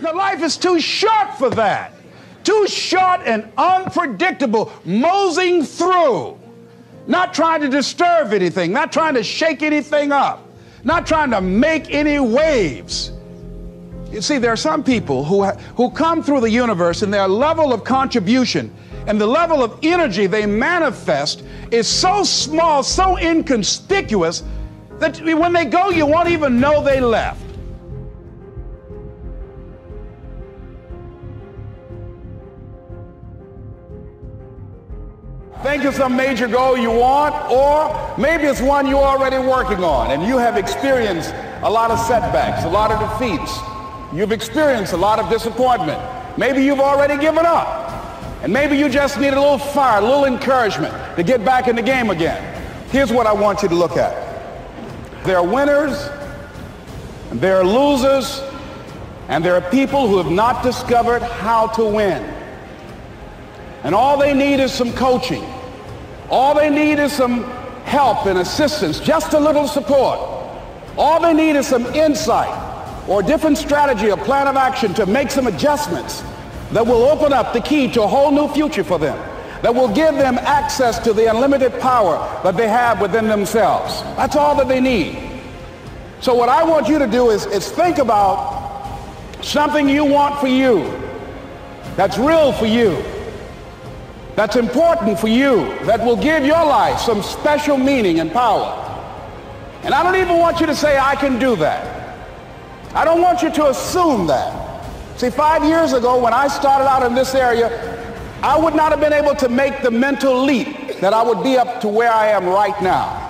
Now, life is too short for that. Too short and unpredictable, moseying through, not trying to disturb anything, not trying to shake anything up, not trying to make any waves. You see, there are some people who come through the universe, and their level of contribution and the level of energy they manifest is so small, so inconspicuous, that when they go, you won't even know they left. Think of some major goal you want, or maybe it's one you're already working on and you have experienced a lot of setbacks, a lot of defeats. You've experienced a lot of disappointment. Maybe you've already given up, and maybe you just need a little fire, a little encouragement to get back in the game again. Here's what I want you to look at. There are winners, and there are losers, and there are people who have not discovered how to win. And all they need is some coaching. All they need is some help and assistance, just a little support. All they need is some insight or a different strategy, a plan of action to make some adjustments that will open up the key to a whole new future for them, that will give them access to the unlimited power that they have within themselves. That's all that they need. So what I want you to do is think about something you want for you, that's real for you, that's important for you, that will give your life some special meaning and power. And I don't even want you to say, I can do that. I don't want you to assume that. See, 5 years ago when I started out in this area, I would not have been able to make the mental leap that I would be up to where I am right now.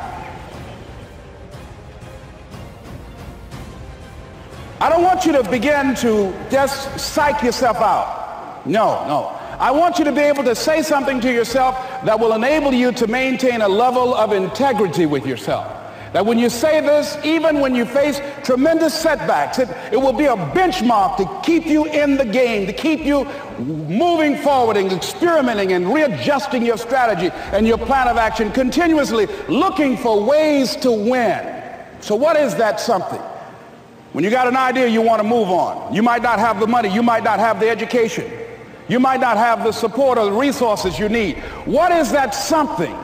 I don't want you to begin to just psych yourself out. No. I want you to be able to say something to yourself that will enable you to maintain a level of integrity with yourself. That when you say this, even when you face tremendous setbacks, it will be a benchmark to keep you in the game, to keep you moving forward and experimenting and readjusting your strategy and your plan of action, continuously looking for ways to win. So what is that something? When you got an idea you want to move on, you might not have the money, you might not have the education, you might not have the support or the resources you need. What is that something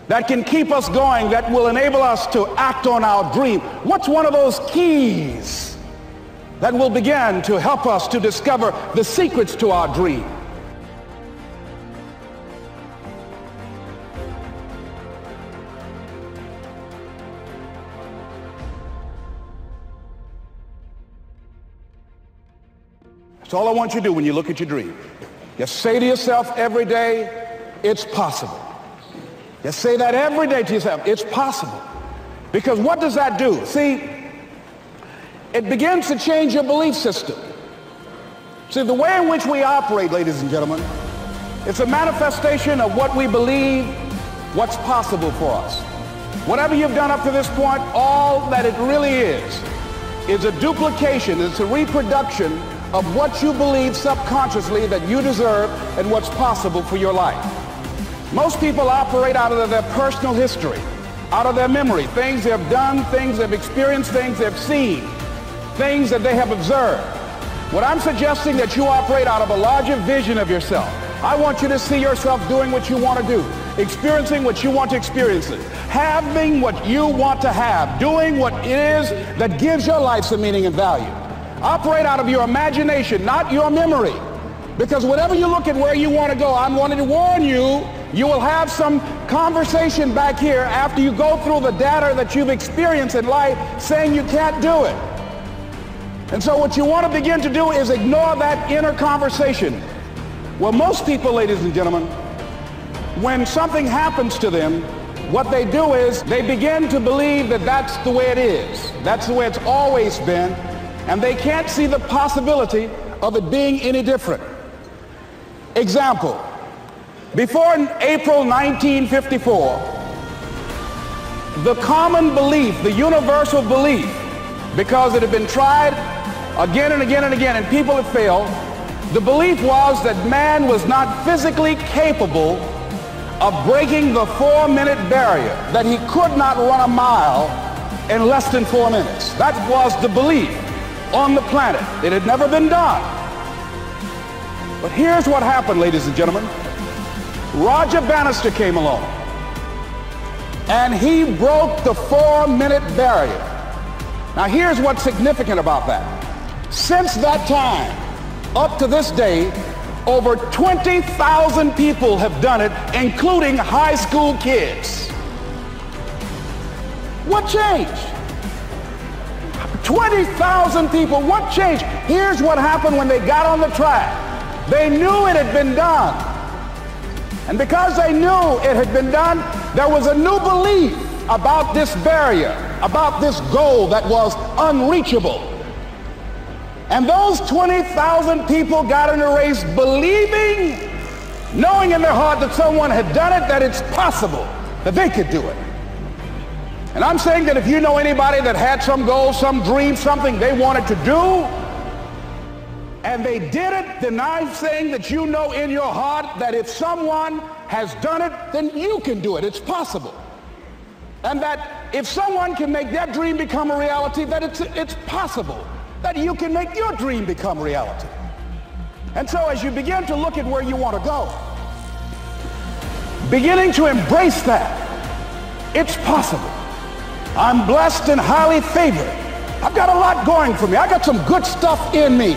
that can keep us going, that will enable us to act on our dream? What's one of those keys that will begin to help us to discover the secrets to our dream? That's all I want you to do when you look at your dream. Just say to yourself every day, it's possible. Just say that every day to yourself, it's possible. Because what does that do? See, it begins to change your belief system. See, the way in which we operate, ladies and gentlemen, it's a manifestation of what we believe, what's possible for us. Whatever you've done up to this point, all that it really is a duplication, it's a reproduction of what you believe subconsciously that you deserve and what's possible for your life. Most people operate out of their personal history, out of their memory, things they have done, things they've experienced, things they've seen, things that they have observed. What I'm suggesting that you operate out of a larger vision of yourself. I want you to see yourself doing what you want to do, experiencing what you want to experience, having what you want to have, doing what it is that gives your life some meaning and value. Operate out of your imagination, not your memory. Because whenever you look at where you want to go, I'm wanting to warn you, you will have some conversation back here after you go through the data that you've experienced in life saying you can't do it. And so what you want to begin to do is ignore that inner conversation. Well, most people, ladies and gentlemen, when something happens to them, what they do is they begin to believe that that's the way it is. That's the way it's always been. And they can't see the possibility of it being any different. Example, before April 1954, the common belief, the universal belief, because it had been tried again and again and again and people had failed, the belief was that man was not physically capable of breaking the 4-minute barrier, that he could not run a mile in less than 4 minutes. That was the belief. on the planet. It had never been done. But here's what happened, ladies and gentlemen. Roger Bannister came along, and he broke the 4-minute barrier. Now here's what's significant about that. Since that time, up to this day, over 20,000 people have done it, including high school kids. What changed? 20,000 people, what changed? Here's what happened when they got on the track. They knew it had been done. And because they knew it had been done, there was a new belief about this barrier, about this goal that was unreachable. And those 20,000 people got in a race believing, knowing in their heart that someone had done it, that it's possible, that they could do it. And I'm saying that if you know anybody that had some goal, some dream, something they wanted to do, and they did it, then I'm saying that you know in your heart that if someone has done it, then you can do it. It's possible. And that if someone can make their dream become a reality, that it's possible that you can make your dream become reality. And so as you begin to look at where you want to go, beginning to embrace that, it's possible. I'm blessed and highly favored. I've got a lot going for me. I got some good stuff in me.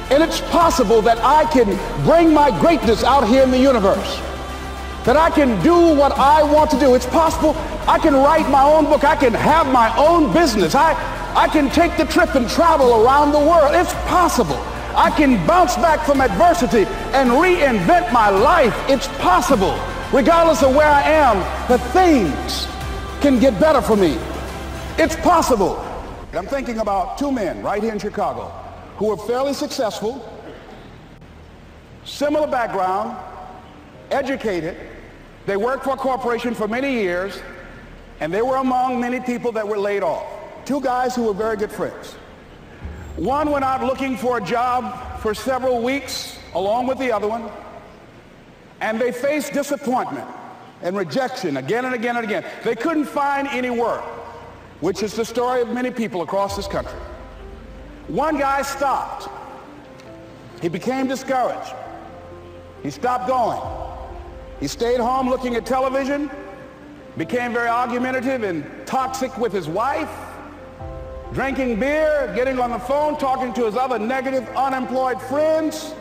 And it's possible that I can bring my greatness out here in the universe. That I can do what I want to do. It's possible I can write my own book. I can have my own business. I can take the trip and travel around the world. It's possible. I can bounce back from adversity and reinvent my life. It's possible. Regardless of where I am, that things can get better for me. It's possible. I'm thinking about two men right here in Chicago who were fairly successful, similar background, educated. They worked for a corporation for many years, and they were among many people that were laid off. Two guys who were very good friends. One went out looking for a job for several weeks along with the other one, and they faced disappointment and rejection again and again and again. They couldn't find any work, which is the story of many people across this country. One guy stopped. He became discouraged. He stopped going. He stayed home looking at television, became very argumentative and toxic with his wife, drinking beer, getting on the phone, talking to his other negative, unemployed friends.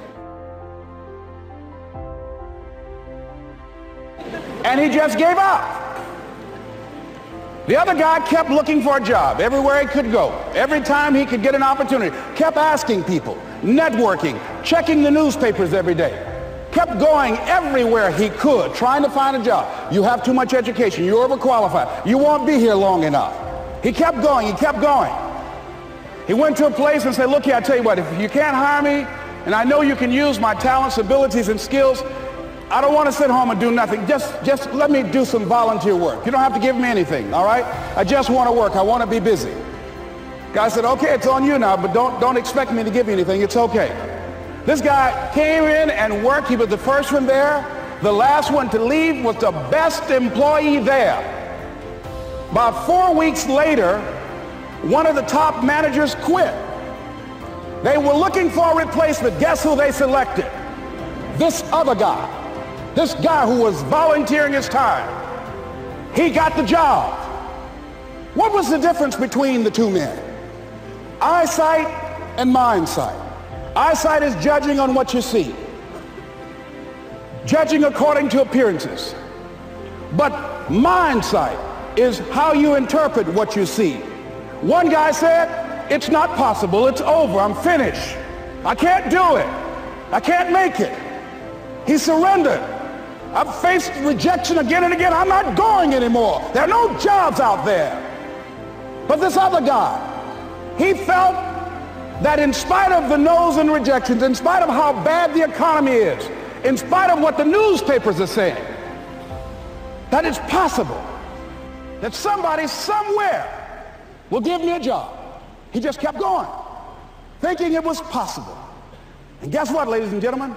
And he just gave up. The other guy kept looking for a job everywhere he could go. Every time he could get an opportunity, kept asking people, networking, checking the newspapers every day. Kept going everywhere he could, trying to find a job. You have too much education. You're overqualified. You won't be here long enough. He kept going. He kept going. He went to a place and said, look here, I tell you what, if you can't hire me, and I know you can use my talents, abilities, and skills, I don't want to sit home and do nothing. Just let me do some volunteer work. You don't have to give me anything, all right? I just want to work. I want to be busy. Guy said, okay, it's on you now, but don't expect me to give you anything. It's okay. This guy came in and worked. He was the first one there. The last one to leave was the best employee there. About 4 weeks later, one of the top managers quit. They were looking for a replacement. Guess who they selected? This other guy. This guy who was volunteering his time. He got the job. What was the difference between the two men? Eyesight and mindsight. Eyesight is judging on what you see. Judging according to appearances. But mindsight is how you interpret what you see. One guy said, it's not possible, it's over, I'm finished. I can't do it. I can't make it. He surrendered. I've faced rejection again and again. I'm not going anymore. There are no jobs out there. But this other guy, he felt that in spite of the no's and rejections, in spite of how bad the economy is, in spite of what the newspapers are saying, that it's possible that somebody somewhere will give me a job. He just kept going, thinking it was possible. And guess what, ladies and gentlemen?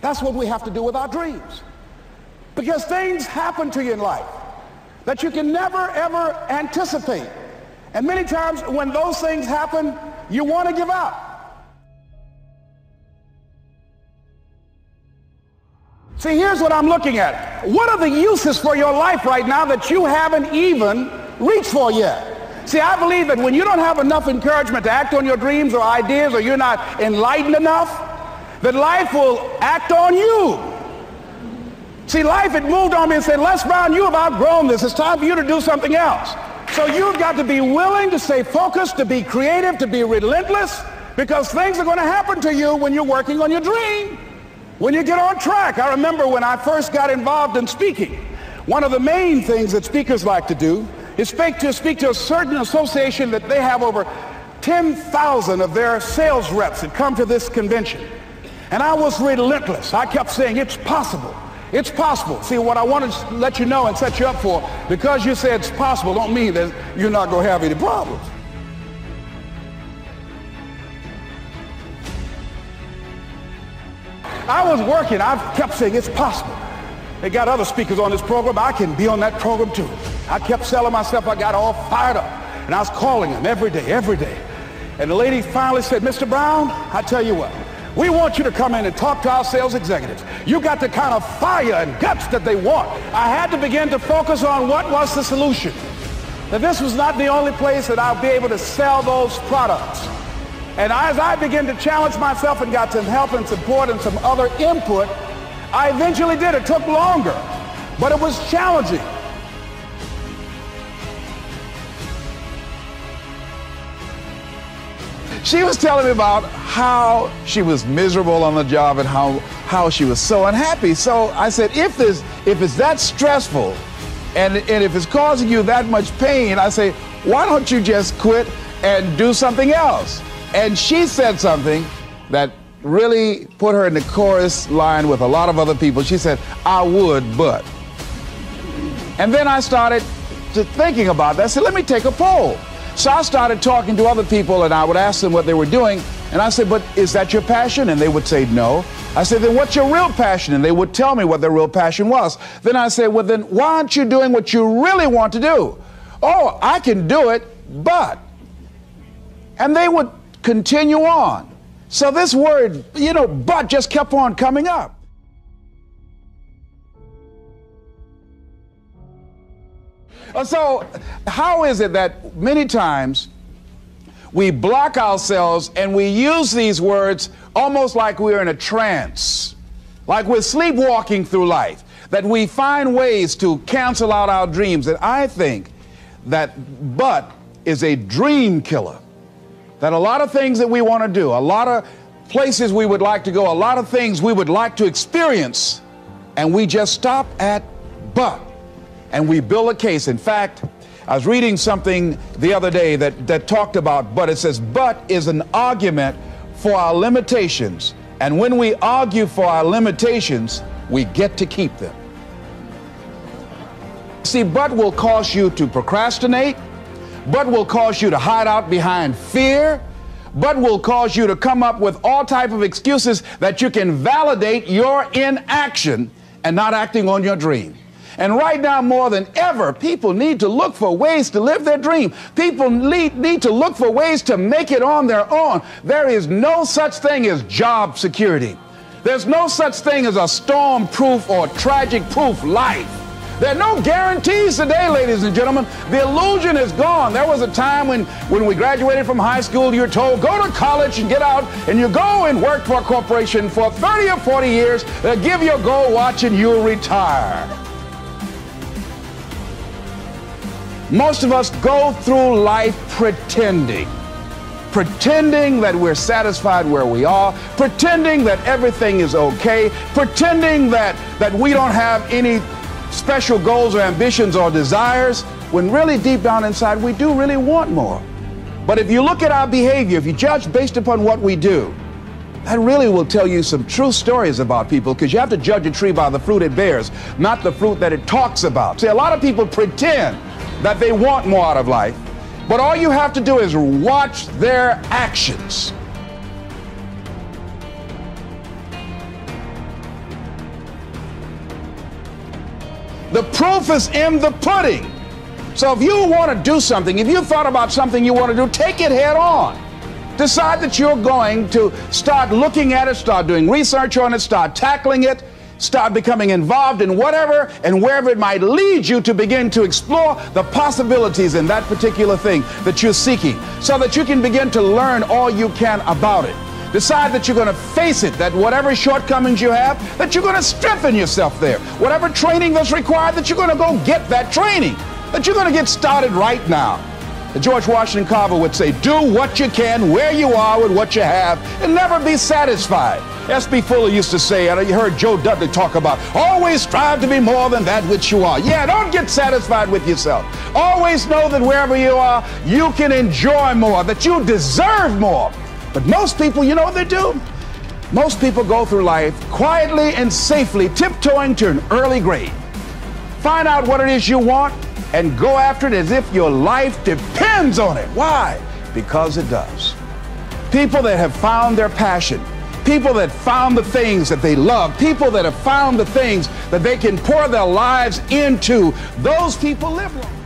That's what we have to do with our dreams. Because things happen to you in life that you can never, ever anticipate. And many times when those things happen, you want to give up. See, here's what I'm looking at. What are the uses for your life right now that you haven't even reached for yet? See, I believe that when you don't have enough encouragement to act on your dreams or ideas, or you're not enlightened enough, that life will act on you. See, life had moved on me and said, Les Brown, you have outgrown this. It's time for you to do something else. So you've got to be willing to stay focused, to be creative, to be relentless, because things are going to happen to you when you're working on your dream. When you get on track. I remember when I first got involved in speaking, one of the main things that speakers like to do is speak to a certain association that they have over 10,000 of their sales reps that come to this convention. And I was relentless. I kept saying, it's possible. It's possible. See, what I want to let you know and set you up for, because you say it's possible, don't mean that you're not going to have any problems. I was working. I kept saying, it's possible. They got other speakers on this program. I can be on that program too. I kept selling myself. I got all fired up. And I was calling them every day, every day. And the lady finally said, Mr. Brown, I tell you what, we want you to come in and talk to our sales executives. You got the kind of fire and guts that they want. I had to begin to focus on what was the solution. That this was not the only place that I'll be able to sell those products. And as I began to challenge myself and got some help and support and some other input, I eventually did. It took longer, but it was challenging. She was telling me about how she was miserable on the job and how she was so unhappy. So I said, if it's that stressful and if it's causing you that much pain, I say, why don't you just quit and do something else? And she said something that really put her in the chorus line with a lot of other people. She said, I would, but. And then I started thinking about that. I said, let me take a poll. So I started talking to other people, and I would ask them what they were doing. And I said, but is that your passion? And they would say no. I said, then what's your real passion? And they would tell me what their real passion was. Then I said, well, then why aren't you doing what you really want to do? Oh, I can do it, but. And they would continue on. So this word, but just kept on coming up. So how is it that many times we block ourselves and we use these words almost like we're in a trance, like we're sleepwalking through life, that we find ways to cancel out our dreams? And I think that but is a dream killer. That a lot of things that we want to do, a lot of places we would like to go, a lot of things we would like to experience, and we just stop at but, and we build a case. In fact, I was reading something the other day that talked about but. It says, but is an argument for our limitations, and when we argue for our limitations, we get to keep them. See, but will cause you to procrastinate. But will cause you to hide out behind fear. But will cause you to come up with all type of excuses that you can validate your inaction and not acting on your dream. And right now, more than ever, people need to look for ways to live their dream. People need to look for ways to make it on their own. There is no such thing as job security. There's no such thing as a storm-proof or tragic-proof life. There are no guarantees today, ladies and gentlemen. The illusion is gone. There was a time when we graduated from high school, you were told, go to college and get out, and you go and work for a corporation for 30 or 40 years, they'll give you a gold watch and you'll retire. Most of us go through life pretending that we're satisfied where we are, pretending that everything is okay, pretending that we don't have any special goals or ambitions or desires, when really deep down inside we do really want more. But if you look at our behavior, if you judge based upon what we do, that really will tell you some true stories about people, because you have to judge a tree by the fruit it bears, not the fruit that it talks about. See, a lot of people pretend that they want more out of life, but all you have to do is watch their actions. The proof is in the pudding. So if you want to do something, if you thought about something you want to do, take it head on. Decide that you're going to start looking at it, start doing research on it, start tackling it, start becoming involved in whatever and wherever it might lead you to begin to explore the possibilities in that particular thing that you're seeking, so that you can begin to learn all you can about it. Decide that you're going to face it, that whatever shortcomings you have, that you're going to strengthen yourself there. Whatever training that's required, that you're going to go get that training, that you're going to get started right now. George Washington Carver would say, do what you can where you are with what you have and never be satisfied. S.B. Fuller used to say, and you heard Joe Dudley talk about, always strive to be more than that which you are. Yeah, don't get satisfied with yourself. Always know that wherever you are, you can enjoy more, that you deserve more. But most people, you know what they do? Most people go through life quietly and safely tiptoeing to an early grave. Find out what it is you want and go after it as if your life depends on it. Why? Because it does. People that have found their passion, people that found the things that they love, people that have found the things that they can pour their lives into, those people live long.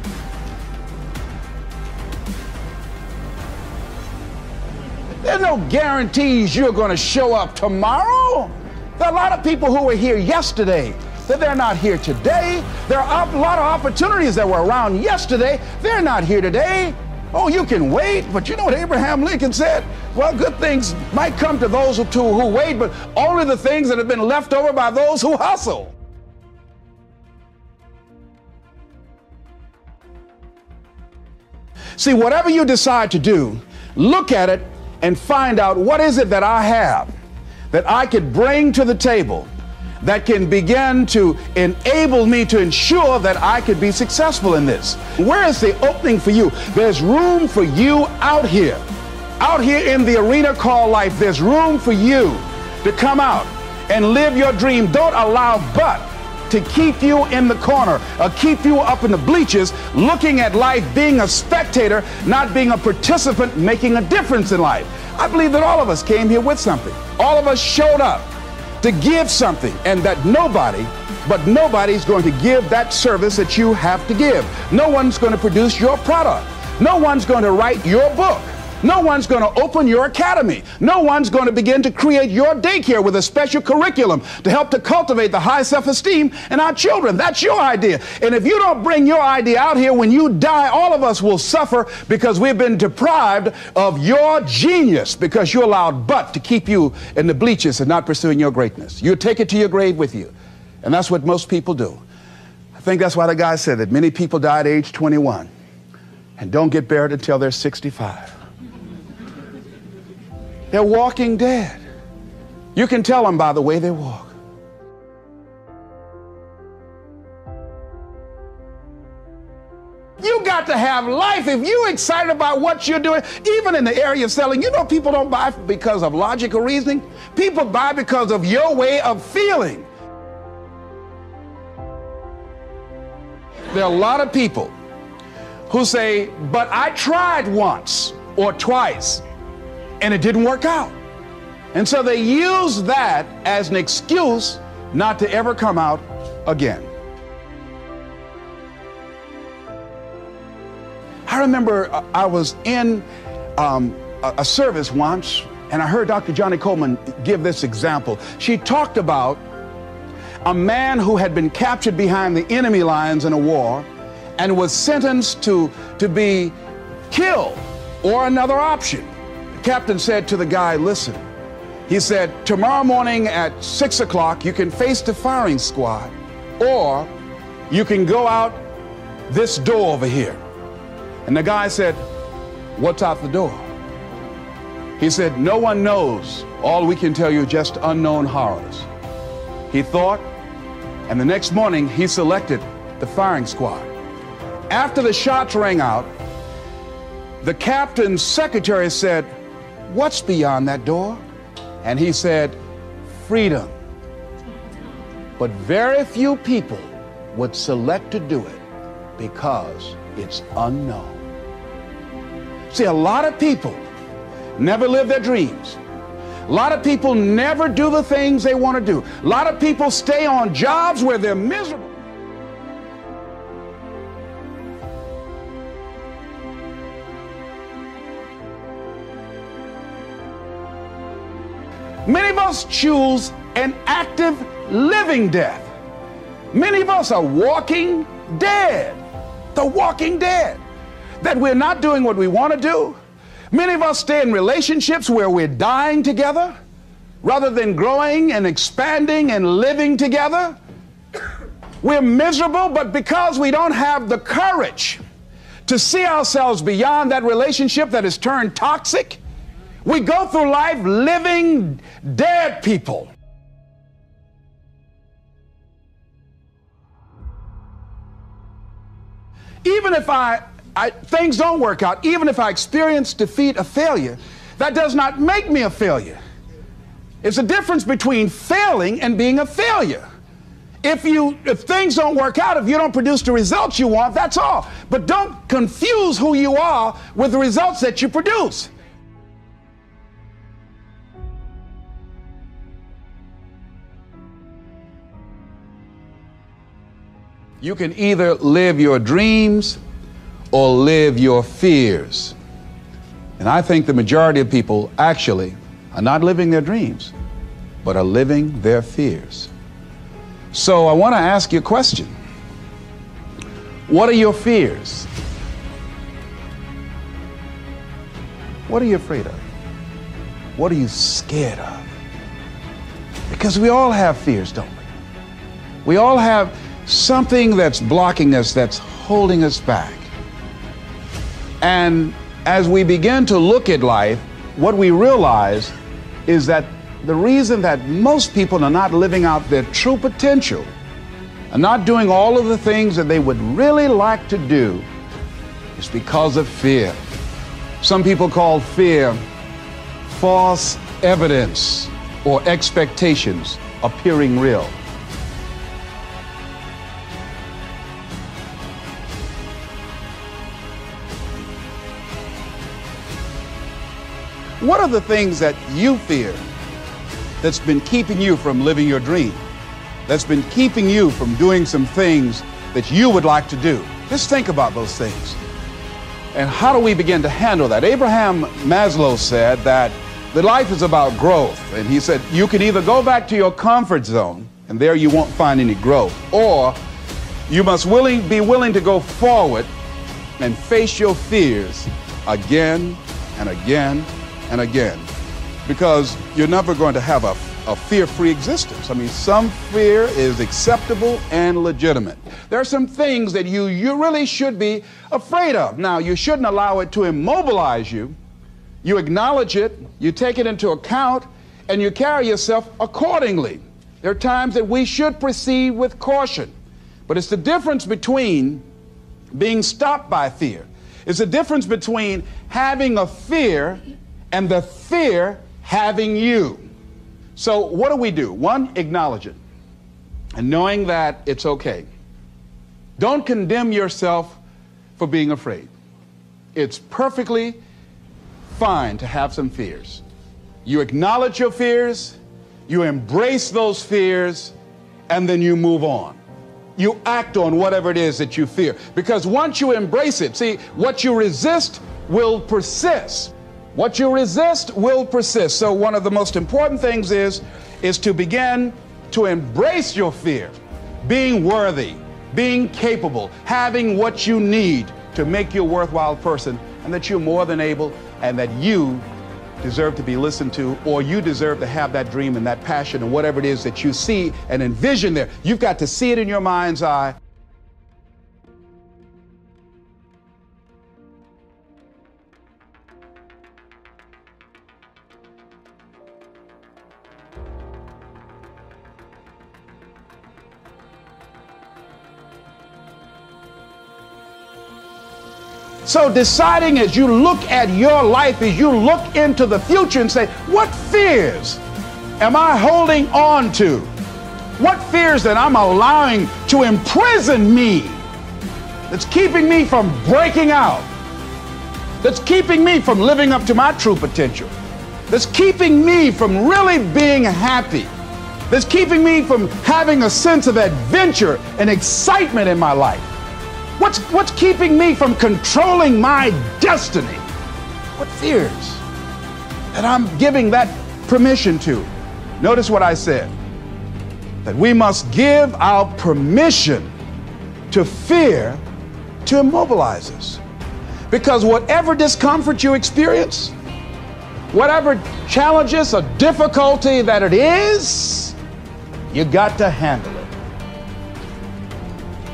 There's no guarantees you're going to show up tomorrow. There are a lot of people who were here yesterday that they're not here today. There are a lot of opportunities that were around yesterday. They're not here today. Oh, you can wait, but you know what Abraham Lincoln said? Well, good things might come to those who wait, but only the things that have been left over by those who hustle. See, whatever you decide to do, look at it and find out, what is it that I have that I could bring to the table that can begin to enable me to ensure that I could be successful in this? Where is the opening for you? There's room for you out here in the arena called life. There's room for you to come out and live your dream. Don't allow but to keep you in the corner or keep you up in the bleachers looking at life, being a spectator, not being a participant, making a difference in life. I believe that all of us came here with something. All of us showed up to give something, and that nobody's going to give that service that you have to give. No one's going to produce your product. No one's going to write your book. No one's going to open your academy. No one's going to begin to create your daycare with a special curriculum to help to cultivate the high self-esteem in our children. That's your idea. And if you don't bring your idea out here, when you die, all of us will suffer because we've been deprived of your genius, because you allowed but to keep you in the bleachers and not pursuing your greatness. You take it to your grave with you. And that's what most people do. I think that's why the guy said that many people die at age 21 and don't get buried until they're 65. They're walking dead. You can tell them by the way they walk. You got to have life. If you're excited about what you're doing, even in the area of selling, you know, people don't buy because of logical reasoning. People buy because of your way of feeling. There are a lot of people who say, but I tried once or twice and it didn't work out. And so they use that as an excuse not to ever come out again. I remember I was in a service once, and I heard Dr. Johnny Coleman give this example. She talked about a man who had been captured behind the enemy lines in a war and was sentenced to be killed or another option. The captain said to the guy, listen, he said, tomorrow morning at 6 o'clock, you can face the firing squad, or you can go out this door over here. And the guy said, what's out the door? He said, no one knows. All we can tell you just unknown horrors. He thought, and the next morning he selected the firing squad. After the shots rang out, the captain's secretary said, what's beyond that door? And he said, freedom. But very few people would select to do it because it's unknown. See, a lot of people never live their dreams. A lot of people never do the things they want to do. A lot of people stay on jobs where they're miserable. Many of us choose an active living death. Many of us are walking dead. The walking dead. That we're not doing what we want to do. Many of us stay in relationships where we're dying together rather than growing and expanding and living together. We're miserable, but because we don't have the courage to see ourselves beyond that relationship that has turned toxic, we go through life living dead people. Even if things don't work out, even if I experience defeat or failure, that does not make me a failure. It's a difference between failing and being a failure. If things don't work out, if you don't produce the results you want, that's all. But don't confuse who you are with the results that you produce. You can either live your dreams or live your fears. And I think the majority of people actually are not living their dreams, but are living their fears. So I want to ask you a question. What are your fears? What are you afraid of? What are you scared of? Because we all have fears, don't we? We all have something that's blocking us, that's holding us back. And as we begin to look at life, what we realize is that the reason that most people are not living out their true potential, are not doing all of the things that they would really like to do, is because of fear. Some people call fear false evidence or expectations appearing real. What are the things that you fear that's been keeping you from living your dream? That's been keeping you from doing some things that you would like to do? Just think about those things. And how do we begin to handle that? Abraham Maslow said that the life is about growth. And he said, you can either go back to your comfort zone, and there you won't find any growth, or you must be willing to go forward and face your fears again and again and again, because you're never going to have a fear-free existence. I mean, some fear is acceptable and legitimate. There are some things that you really should be afraid of. Now, you shouldn't allow it to immobilize you. You acknowledge it, you take it into account, and you carry yourself accordingly. There are times that we should proceed with caution, but it's the difference between being stopped by fear. It's the difference between having a fear and the fear having you. So what do? One, acknowledge it, and knowing that it's okay. Don't condemn yourself for being afraid. It's perfectly fine to have some fears. You acknowledge your fears, you embrace those fears, and then you move on. You act on whatever it is that you fear. Because once you embrace it, see, what you resist will persist. What you resist will persist. So one of the most important things is to begin to embrace your fear, being worthy, being capable, having what you need to make you a worthwhile person, and that you're more than able, and that you deserve to be listened to, or you deserve to have that dream and that passion and whatever it is that you see and envision there. You've got to see it in your mind's eye. So deciding as you look at your life, as you look into the future and say, what fears am I holding on to? What fears that I'm allowing to imprison me, that's keeping me from breaking out, that's keeping me from living up to my true potential, that's keeping me from really being happy, that's keeping me from having a sense of adventure and excitement in my life? What's keeping me from controlling my destiny? What fears that I'm giving that permission to? Notice what I said, that we must give our permission to fear to immobilize us. Because whatever discomfort you experience, whatever challenges or difficulty that it is, you got to handle it.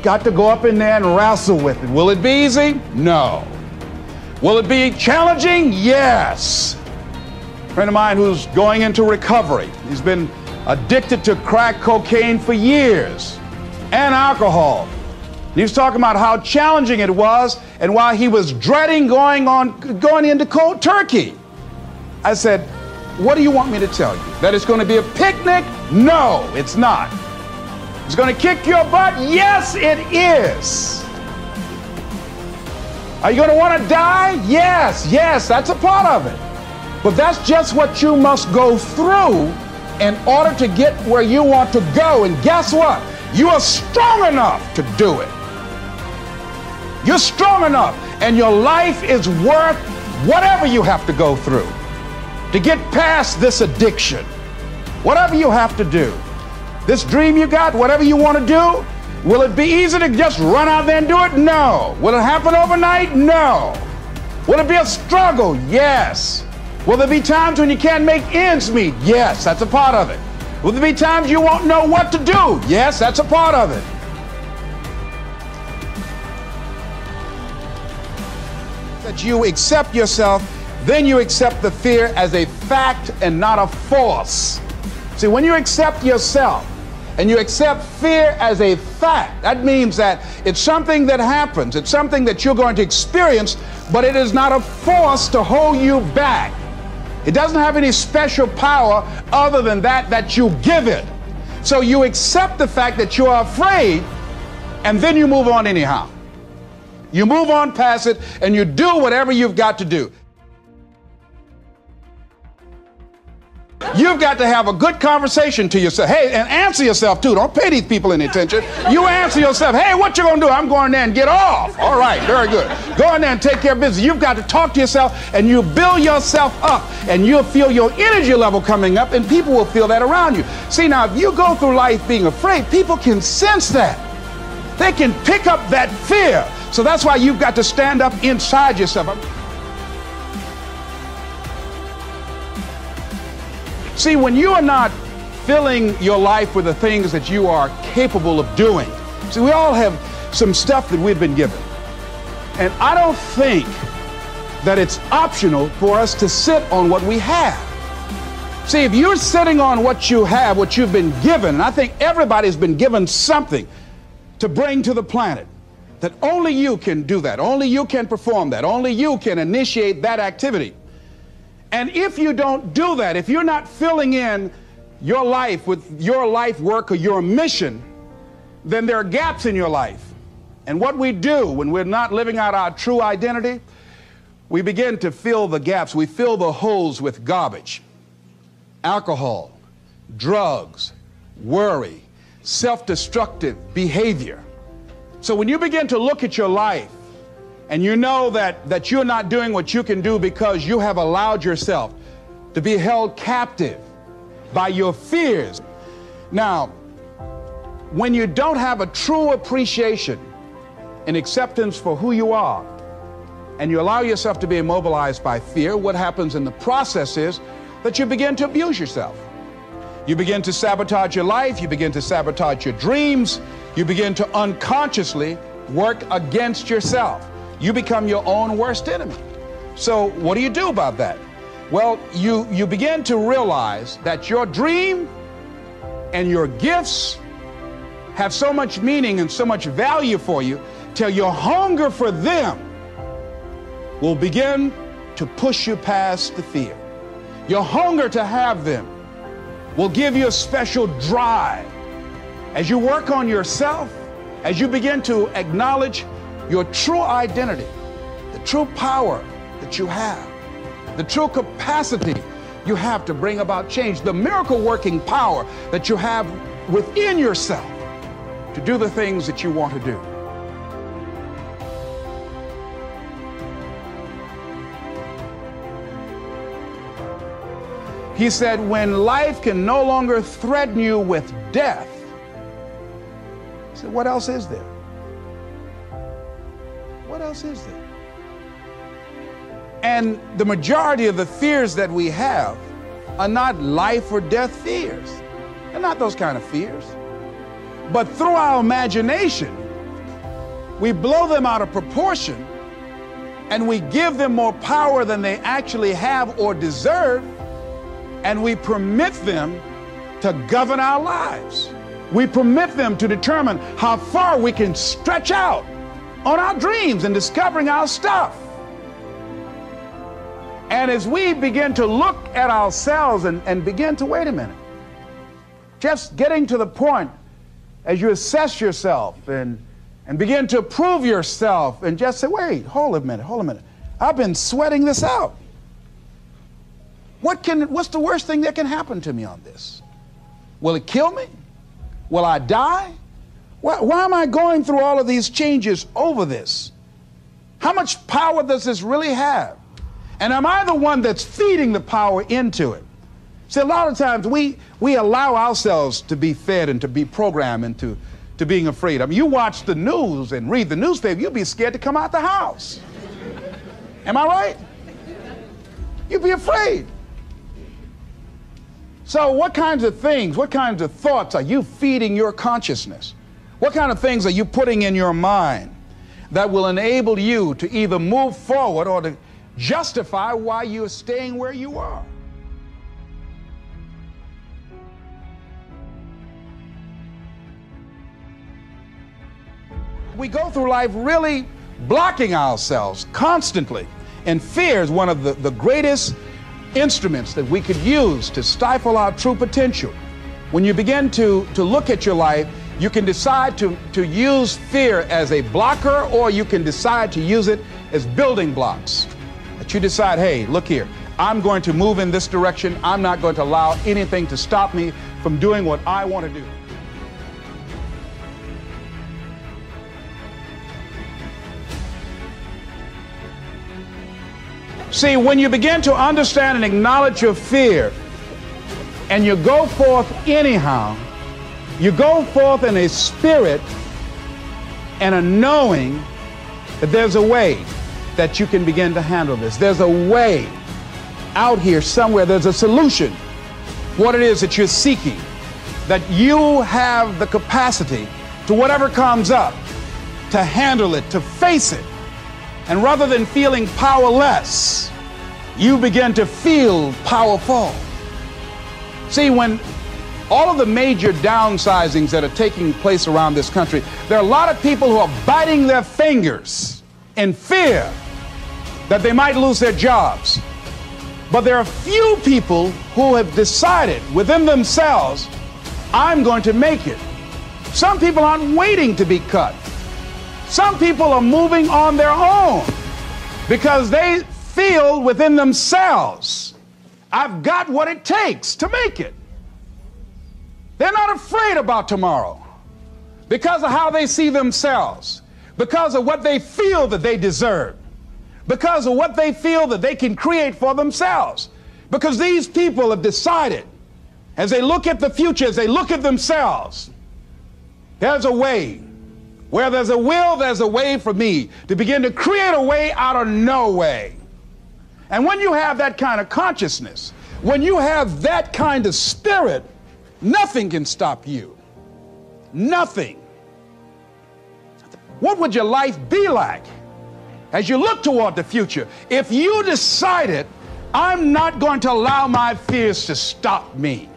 Got to go up in there and wrestle with it. Will it be easy? No. Will it be challenging? Yes. A friend of mine who's going into recovery. He's been addicted to crack cocaine for years and alcohol. He was talking about how challenging it was and why he was dreading going into cold turkey. I said, what do you want me to tell you? That it's going to be a picnic? No, it's not. It's going to kick your butt? Yes, it is. Are you going to want to die? Yes, that's a part of it. But that's just what you must go through in order to get where you want to go. And guess what? You are strong enough to do it. You're strong enough, and your life is worth whatever you have to go through to get past this addiction. Whatever you have to do. This dream you got, whatever you want to do, will it be easy to just run out there and do it? No. Will it happen overnight? No. Will it be a struggle? Yes. Will there be times when you can't make ends meet? Yes, that's a part of it. Will there be times you won't know what to do? Yes, that's a part of it. That you accept yourself, then you accept the fear as a fact and not a force. See, when you accept yourself and you accept fear as a fact, that means that it's something that happens, it's something that you're going to experience, but it is not a force to hold you back. It doesn't have any special power other than that you give it. So you accept the fact that you are afraid, and then you move on anyhow. You move on past it, and you do whatever you've got to do. You've got to have a good conversation to yourself. Hey, and answer yourself too. Don't pay these people any attention. You answer yourself. Hey, what you gonna do? I'm going there and get off. All right, very good. Go in there and take care of business. You've got to talk to yourself, and you build yourself up, and you'll feel your energy level coming up, and people will feel that around you. See, now, if you go through life being afraid, people can sense that. They can pick up that fear. So that's why you've got to stand up inside yourself. See, when you are not filling your life with the things that you are capable of doing, see, we all have some stuff that we've been given. And I don't think that it's optional for us to sit on what we have. See, if you're sitting on what you have, what you've been given, and I think everybody's been given something to bring to the planet, that only you can do that, only you can perform that, only you can initiate that activity. And if you don't do that, if you're not filling in your life with your life work or your mission, then there are gaps in your life. And what we do when we're not living out our true identity, we begin to fill the gaps. We fill the holes with garbage, alcohol, drugs, worry, self-destructive behavior. So when you begin to look at your life and you know that you're not doing what you can do because you have allowed yourself to be held captive by your fears. Now, when you don't have a true appreciation and acceptance for who you are, and you allow yourself to be immobilized by fear, what happens in the process is that you begin to abuse yourself. You begin to sabotage your life, you begin to sabotage your dreams, you begin to unconsciously work against yourself. You become your own worst enemy. So what do you do about that? Well, you begin to realize that your dream and your gifts have so much meaning and so much value for you till your hunger for them will begin to push you past the fear. Your hunger to have them will give you a special drive. As you work on yourself, as you begin to acknowledge your true identity, the true power that you have, the true capacity you have to bring about change, the miracle-working power that you have within yourself to do the things that you want to do. He said, when life can no longer threaten you with death, he said, what else is there? What else is there? And the majority of the fears that we have are not life or death fears. They're not those kind of fears. But through our imagination, we blow them out of proportion and we give them more power than they actually have or deserve, and we permit them to govern our lives. We permit them to determine how far we can stretch out on our dreams and discovering our stuff. And as we begin to look at ourselves and begin to, wait a minute, just getting to the point as you assess yourself and begin to prove yourself and just say, wait, hold a minute. I've been sweating this out. What's the worst thing that can happen to me on this? Will it kill me? Will I die? Why am I going through all of these changes over this? How much power does this really have? And am I the one that's feeding the power into it? See, a lot of times we allow ourselves to be fed and to be programmed into being afraid. I mean, you watch the news and read the newspaper, you'll be scared to come out the house. Am I right? You'd be afraid. So what kinds of things, what kinds of thoughts are you feeding your consciousness? What kind of things are you putting in your mind that will enable you to either move forward or to justify why you're staying where you are? We go through life really blocking ourselves constantly, and fear is one of the greatest instruments that we could use to stifle our true potential. When you begin to look at your life, you can decide to use fear as a blocker, or you can decide to use it as building blocks. That you decide, hey, look here, I'm going to move in this direction. I'm not going to allow anything to stop me from doing what I want to do. See, when you begin to understand and acknowledge your fear, and you go forth anyhow, you go forth in a spirit and a knowing that there's a way that you can begin to handle this. There's a way out here somewhere. There's a solution. What it is that you're seeking, that you have the capacity to whatever comes up, to handle it, to face it. And rather than feeling powerless, you begin to feel powerful. See, when all of the major downsizings that are taking place around this country, there are a lot of people who are biting their fingers in fear that they might lose their jobs. But there are few people who have decided within themselves, I'm going to make it. Some people aren't waiting to be cut. Some people are moving on their own because they feel within themselves, I've got what it takes to make it. They're not afraid about tomorrow because of how they see themselves, because of what they feel that they deserve, because of what they feel that they can create for themselves. Because these people have decided, as they look at the future, as they look at themselves, there's a way. Where there's a will, there's a way for me to begin to create a way out of no way. And when you have that kind of consciousness, when you have that kind of spirit, nothing can stop you. Nothing. What would your life be like as you look toward the future if you decided, I'm not going to allow my fears to stop me?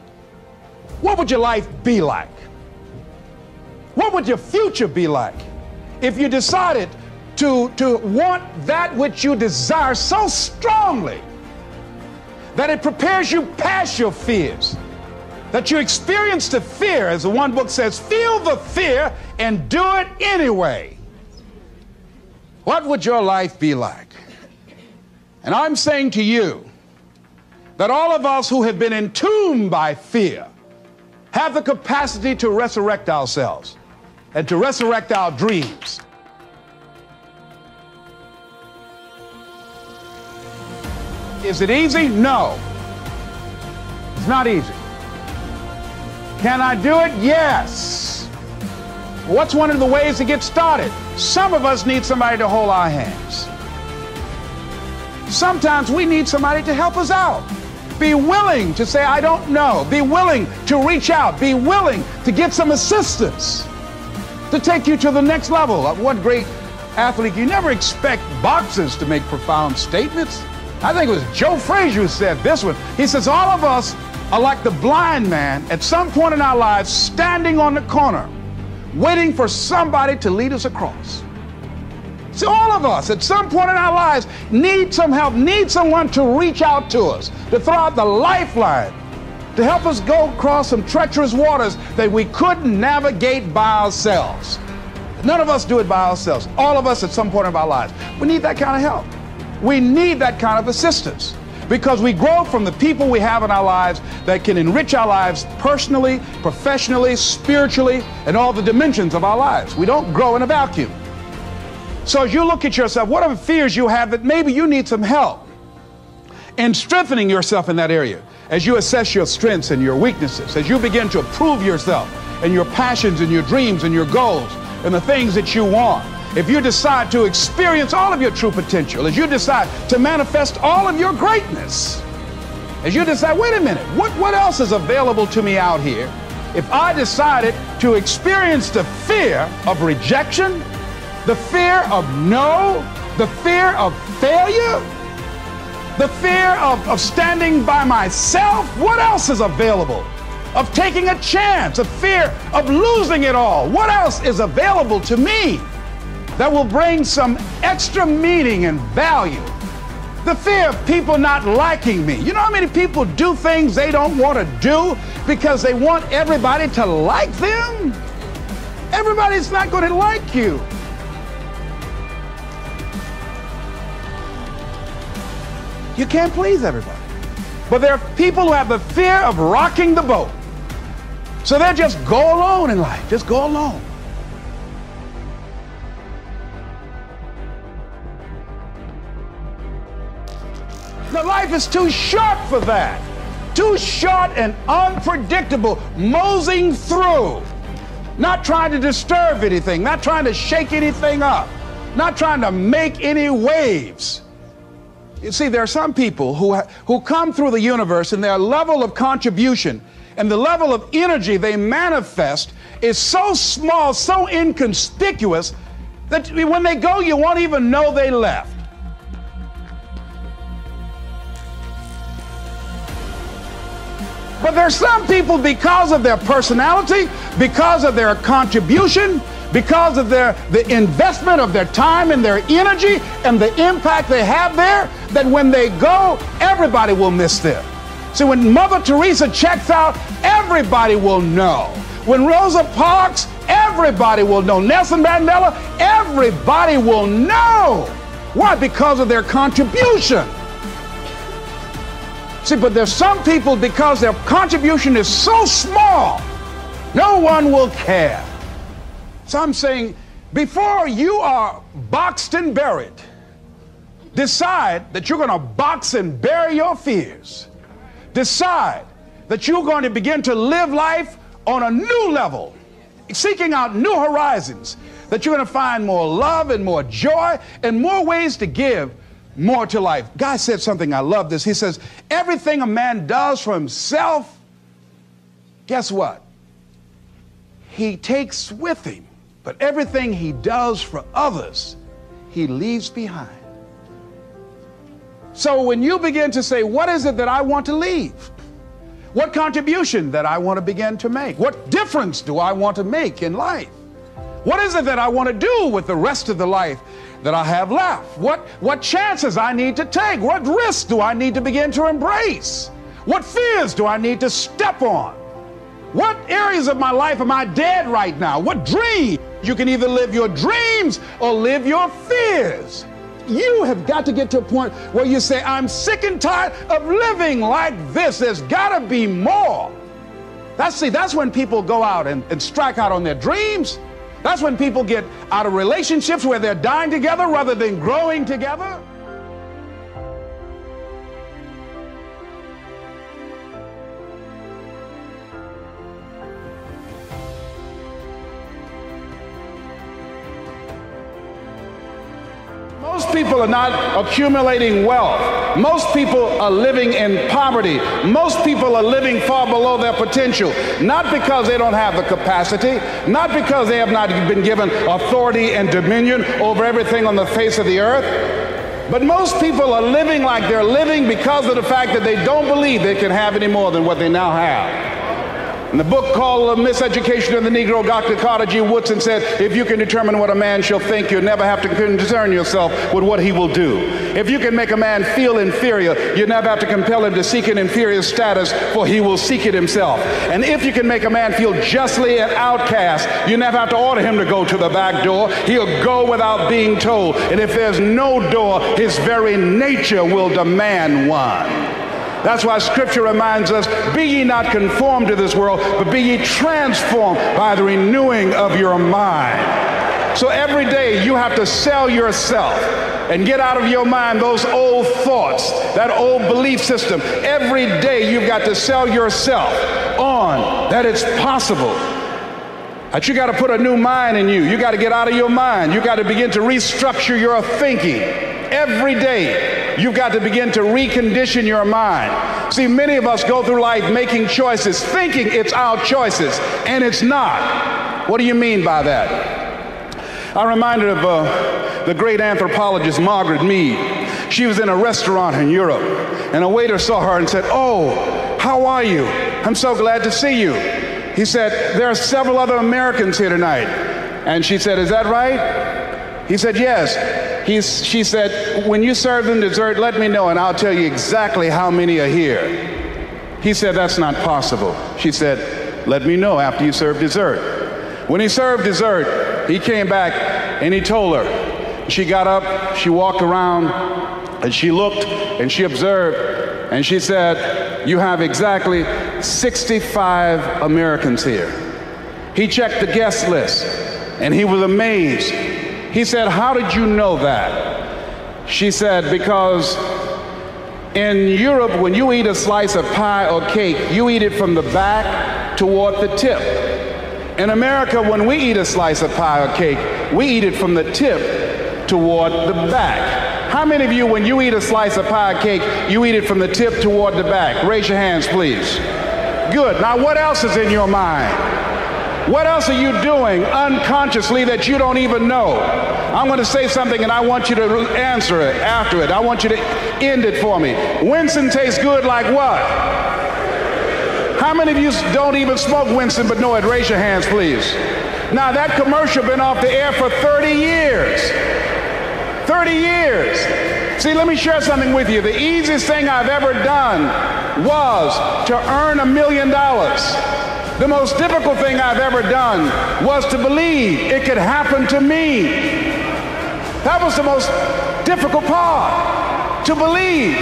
What would your life be like? What would your future be like if you decided to want that which you desire so strongly that it prepares you past your fears, that you experience the fear, as the one book says, feel the fear and do it anyway? What would your life be like? And I'm saying to you that all of us who have been entombed by fear have the capacity to resurrect ourselves and to resurrect our dreams. Is it easy? No. It's not easy. Can I do it? Yes. What's one of the ways to get started? Some of us need somebody to hold our hands. Sometimes we need somebody to help us out. Be willing to say, I don't know. Be willing to reach out. Be willing to get some assistance to take you to the next level. One great athlete, you never expect boxers to make profound statements. I think it was Joe Frazier who said this one. He says, all of us are like the blind man at some point in our lives standing on the corner, waiting for somebody to lead us across. See, all of us at some point in our lives need some help, need someone to reach out to us, to throw out the lifeline, to help us go across some treacherous waters that we couldn't navigate by ourselves. None of us do it by ourselves. All of us at some point in our lives. We need that kind of help. We need that kind of assistance because we grow from the people we have in our lives that can enrich our lives personally, professionally, spiritually, and all the dimensions of our lives. We don't grow in a vacuum. So as you look at yourself, what are the fears you have that maybe you need some help in strengthening yourself in that area? As you assess your strengths and your weaknesses, as you begin to approve yourself and your passions and your dreams and your goals and the things that you want, if you decide to experience all of your true potential, as you decide to manifest all of your greatness, as you decide, wait a minute, what else is available to me out here if I decided to experience the fear of rejection, the fear of no, the fear of failure, the fear of standing by myself? What else is available? Of taking a chance, a fear of losing it all. What else is available to me that will bring some extra meaning and value? The fear of people not liking me. You know how many people do things they don't want to do because they want everybody to like them? Everybody's not going to like you. You can't please everybody. But there are people who have the fear of rocking the boat. So they just go alone in life, just go alone. The life is too short for that. Too short and unpredictable, moseying through. Not trying to disturb anything, not trying to shake anything up, not trying to make any waves. You see, there are some people who come through the universe and their level of contribution and the level of energy they manifest is so small, so inconspicuous that when they go, you won't even know they left. But there are some people, because of their personality, because of their contribution, because of the investment of their time and their energy and the impact they have there, that when they go, everybody will miss them. See, when Mother Teresa checks out, everybody will know. When Rosa Parks, everybody will know. Nelson Mandela, everybody will know. Why? Because of their contribution. See, but there's some people, because their contribution is so small, no one will care. So I'm saying, before you are boxed and buried, decide that you're going to box and bury your fears. Decide that you're going to begin to live life on a new level, seeking out new horizons, that you're going to find more love and more joy and more ways to give more to life. Guy said something, I love this. He says, everything a man does for himself, guess what? He takes with him. But everything he does for others, he leaves behind. So when you begin to say, what is it that I want to leave? What contribution that I want to begin to make? What difference do I want to make in life? What is it that I want to do with the rest of the life that I have left? What chances I need to take? What risks do I need to begin to embrace? What fears do I need to step on? What areas of my life am I dead right now? What dream? You can either live your dreams or live your fears. You have got to get to a point where you say, I'm sick and tired of living like this. There's got to be more. That's when people go out and strike out on their dreams. That's when people get out of relationships where they're dying together rather than growing together. people are not accumulating wealth. Most people are living in poverty. Most people are living far below their potential, not because they don't have the capacity, not because they have not been given authority and dominion over everything on the face of the earth, but most people are living like they're living because of the fact that they don't believe they can have any more than what they now have. In the book called Miseducation of the Negro, Dr. Carter G. Woodson said, if you can determine what a man shall think, you'll never have to concern yourself with what he will do. If you can make a man feel inferior, you never have to compel him to seek an inferior status, for he will seek it himself. And if you can make a man feel justly an outcast, you never have to order him to go to the back door. He'll go without being told. And if there's no door, his very nature will demand one. That's why Scripture reminds us, be ye not conformed to this world, but be ye transformed by the renewing of your mind. So every day you have to sell yourself and get out of your mind those old thoughts, that old belief system. Every day you've got to sell yourself on that it's possible. That you got to put a new mind in you. You got to get out of your mind. You got to begin to restructure your thinking. Every day, you've got to begin to recondition your mind. See, many of us go through life making choices, thinking it's our choices, and it's not. What do you mean by that? I'm reminded of the great anthropologist Margaret Mead. She was in a restaurant in Europe, and a waiter saw her and said, "Oh, how are you? I'm so glad to see you." He said, "There are several other Americans here tonight." And she said, "Is that right?" He said, "Yes." She said, "When you serve them dessert, let me know and I'll tell you exactly how many are here." He said, "That's not possible." She said, "Let me know after you serve dessert." When he served dessert, he came back and he told her. She got up, she walked around, and she looked and she observed, and she said, "You have exactly 65 Americans here." He checked the guest list and he was amazed. He said, "How did you know that?" She said, "Because in Europe, when you eat a slice of pie or cake, you eat it from the back toward the tip. In America, when we eat a slice of pie or cake, we eat it from the tip toward the back." How many of you, when you eat a slice of pie or cake, you eat it from the tip toward the back? Raise your hands, please. Good. Now, what else is in your mind? What else are you doing unconsciously that you don't even know? I'm going to say something and I want you to answer it after it. I want you to end it for me. Winston tastes good like what? How many of you don't even smoke Winston but know it? Raise your hands, please. Now, that commercial been off the air for 30 years. 30 years. See, let me share something with you. The easiest thing I've ever done was to earn $1 million. The most difficult thing I've ever done was to believe it could happen to me. That was the most difficult part, to believe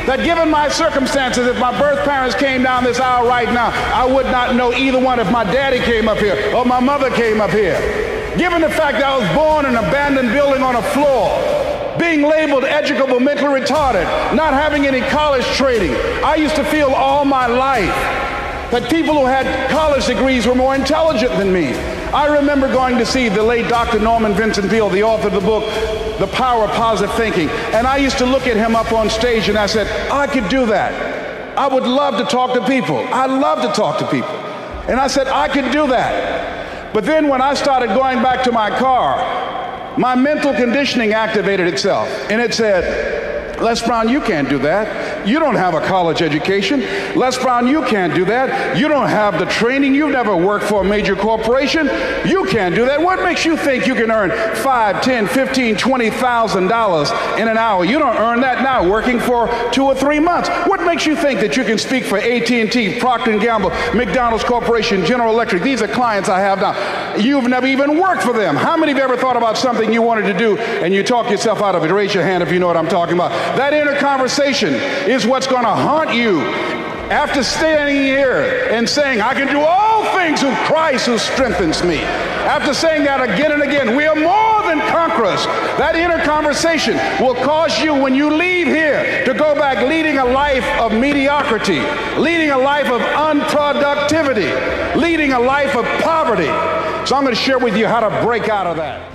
that given my circumstances, if my birth parents came down this aisle right now, I would not know either one if my daddy came up here or my mother came up here. Given the fact that I was born in an abandoned building on a floor, being labeled educable, mentally retarded, not having any college training, I used to feel all my life that people who had college degrees were more intelligent than me. I remember going to see the late Dr. Norman Vincent Peale, the author of the book, The Power of Positive Thinking. And I used to look at him up on stage and I said, I could do that. I would love to talk to people. I love to talk to people. And I said, I could do that. But then when I started going back to my car, my mental conditioning activated itself. And it said, Les Brown, you can't do that. You don't have a college education. Les Brown, you can't do that. You don't have the training. You've never worked for a major corporation. You can't do that. What makes you think you can earn $5, $10, $15, $20,000 in an hour? You don't earn that now working for 2 or 3 months. What makes you think that you can speak for AT&T, Procter & Gamble, McDonald's Corporation, General Electric? These are clients I have now. You've never even worked for them. How many of you ever thought about something you wanted to do and you talk yourself out of it? Raise your hand if you know what I'm talking about. That inner conversation is what's going to haunt you after standing here and saying, I can do all things through Christ who strengthens me. After saying that again and again, we are more than conquerors. That inner conversation will cause you, when you leave here, to go back leading a life of mediocrity, leading a life of unproductivity, leading a life of poverty. So I'm going to share with you how to break out of that.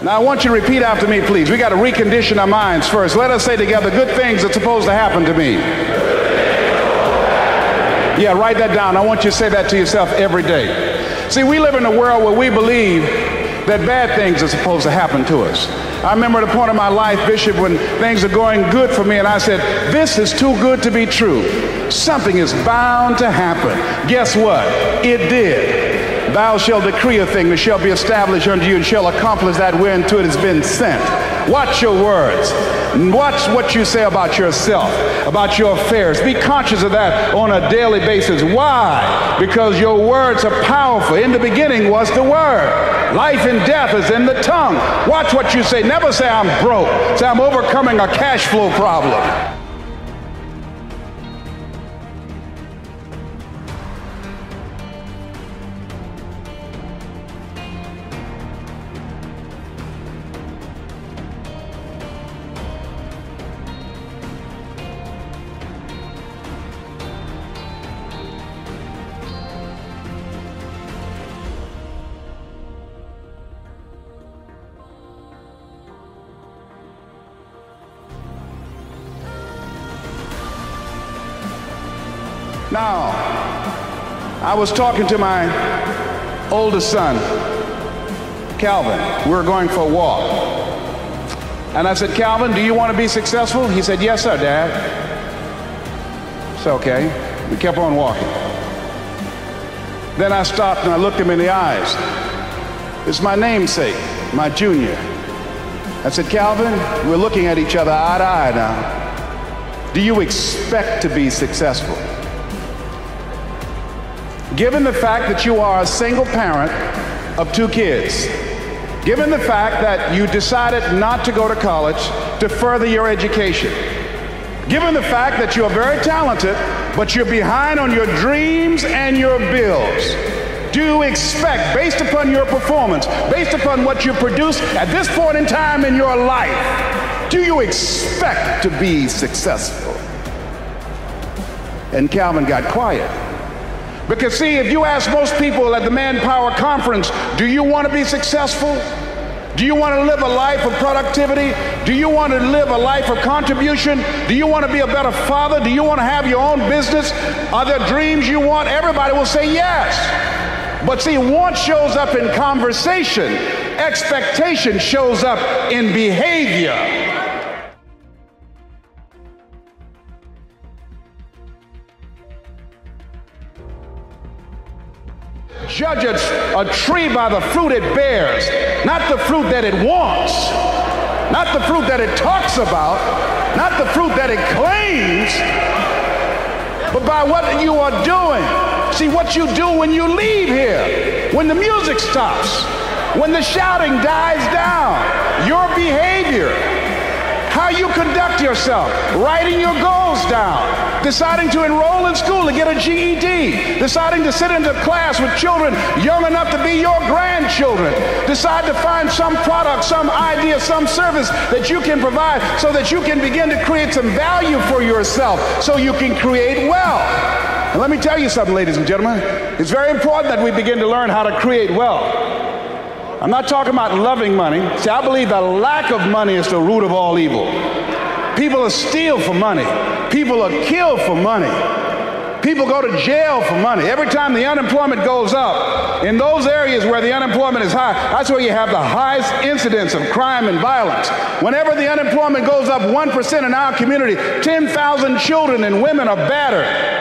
Now I want you to repeat after me, please. We got to recondition our minds first. Let us say together, good things that's supposed to happen to me. Yeah, write that down. I want you to say that to yourself every day. See, we live in a world where we believe that bad things are supposed to happen to us. I remember at a point in my life, Bishop, when things are going good for me, and I said, this is too good to be true. Something is bound to happen. Guess what? It did. Thou shalt decree a thing that shall be established unto you and shall accomplish that whereunto it has been sent. Watch your words. Watch what you say about yourself, about your affairs. Be conscious of that on a daily basis. Why? Because your words are powerful. In the beginning was the Word. Life and death is in the tongue. Watch what you say. Never say I'm broke. Say I'm overcoming a cash flow problem. Now, I was talking to my oldest son, Calvin. We were going for a walk. And I said, Calvin, do you want to be successful? He said, yes, sir, Dad. It's okay. We kept on walking. Then I stopped and I looked him in the eyes. It's my namesake, my junior. I said, Calvin, we're looking at each other eye to eye now. Do you expect to be successful? Given the fact that you are a single parent of 2 kids, given the fact that you decided not to go to college to further your education, given the fact that you are very talented, but you're behind on your dreams and your bills, do you expect, based upon your performance, based upon what you produce at this point in time in your life, do you expect to be successful? And Calvin got quiet. Because see, if you ask most people at the Manpower Conference, do you want to be successful? Do you want to live a life of productivity? Do you want to live a life of contribution? Do you want to be a better father? Do you want to have your own business? Are there dreams you want? Everybody will say yes. But see, want shows up in conversation. Expectation shows up in behavior. Judge a tree by the fruit it bears, not the fruit that it wants, not the fruit that it talks about, not the fruit that it claims, but by what you are doing. See, what you do when you leave here, when the music stops, when the shouting dies down, your behavior, how you conduct yourself, writing your goals down, deciding to enroll in school to get a GED, deciding to sit into class with children young enough to be your grandchildren, decide to find some product, some idea, some service that you can provide so that you can begin to create some value for yourself so you can create wealth. And let me tell you something, ladies and gentlemen, it's very important that we begin to learn how to create wealth. I'm not talking about loving money. See, I believe the lack of money is the root of all evil. People are steal for money. People are killed for money. People go to jail for money. Every time the unemployment goes up, in those areas where the unemployment is high, that's where you have the highest incidence of crime and violence. Whenever the unemployment goes up 1% in our community, 10,000 children and women are battered.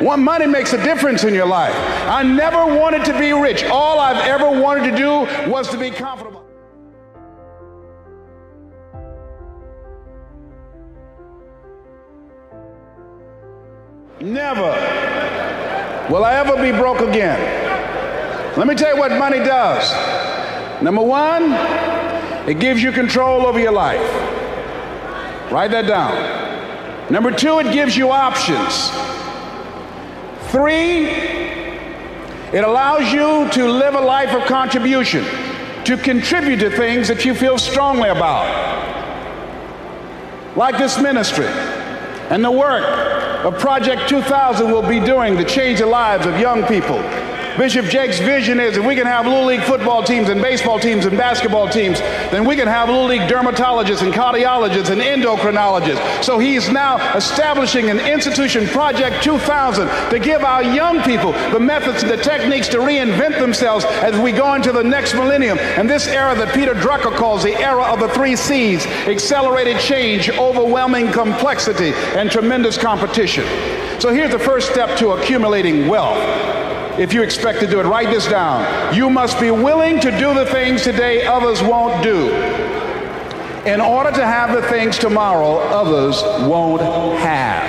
Money makes a difference in your life. I never wanted to be rich. All I've ever wanted to do was to be comfortable. Never will I ever be broke again. Let me tell you what money does. Number one, it gives you control over your life. Write that down. Number two, it gives you options. 3, it allows you to live a life of contribution, to contribute to things that you feel strongly about. Like this ministry and the work of Project 2000 will be doing to change the lives of young people Bishop Jake's vision is if we can have Little League football teams and baseball teams and basketball teams, then we can have Little League dermatologists and cardiologists and endocrinologists. So he's now establishing an institution, Project 2000, to give our young people the methods and the techniques to reinvent themselves as we go into the next millennium. And this era that Peter Drucker calls the era of the 3 C's: accelerated change, overwhelming complexity, and tremendous competition. So here's the first step to accumulating wealth. If you expect to do it, write this down. You must be willing to do the things today others won't do, in order to have the things tomorrow others won't have.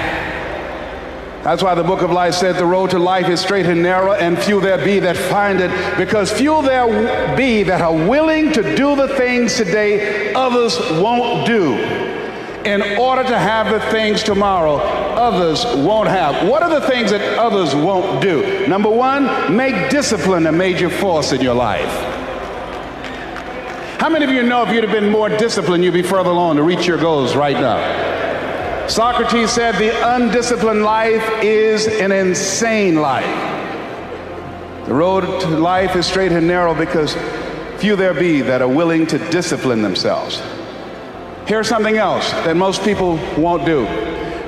That's why the book of life said the road to life is straight and narrow, and few there be that find it, because few there be that are willing to do the things today others won't do, in order to have the things tomorrow others won't have. What are the things that others won't do? Number one, make discipline a major force in your life. How many of you know if you'd have been more disciplined, you'd be further along to reach your goals right now? Socrates said the undisciplined life is an insane life. The road to life is straight and narrow, because few there be that are willing to discipline themselves. Here's something else that most people won't do.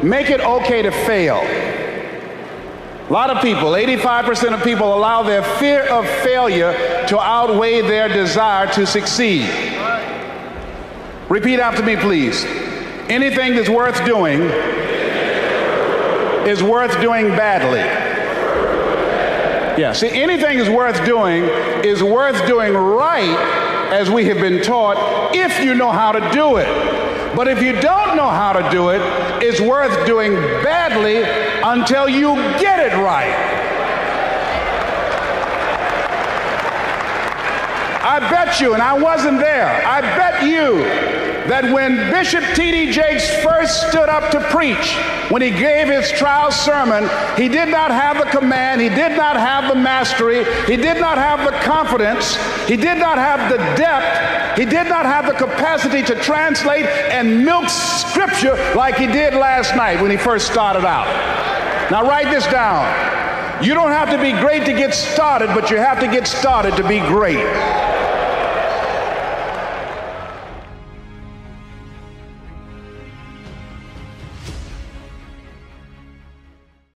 Make it okay to fail. A lot of people, 85% of people, allow their fear of failure to outweigh their desire to succeed. Repeat after me, please. Anything that's worth doing is worth doing badly. Yeah, see, anything is worth doing right, as we have been taught, if you know how to do it. But if you don't know how to do it, it's worth doing badly until you get it right. I bet you, and I wasn't there, I bet you that when Bishop T.D. Jakes first stood up to preach, when he gave his trial sermon, he did not have the command, he did not have the mastery, he did not have the confidence, he did not have the depth, he did not have the capacity to translate and milk scripture like he did last night when he first started out. Now write this down. You don't have to be great to get started, but you have to get started to be great.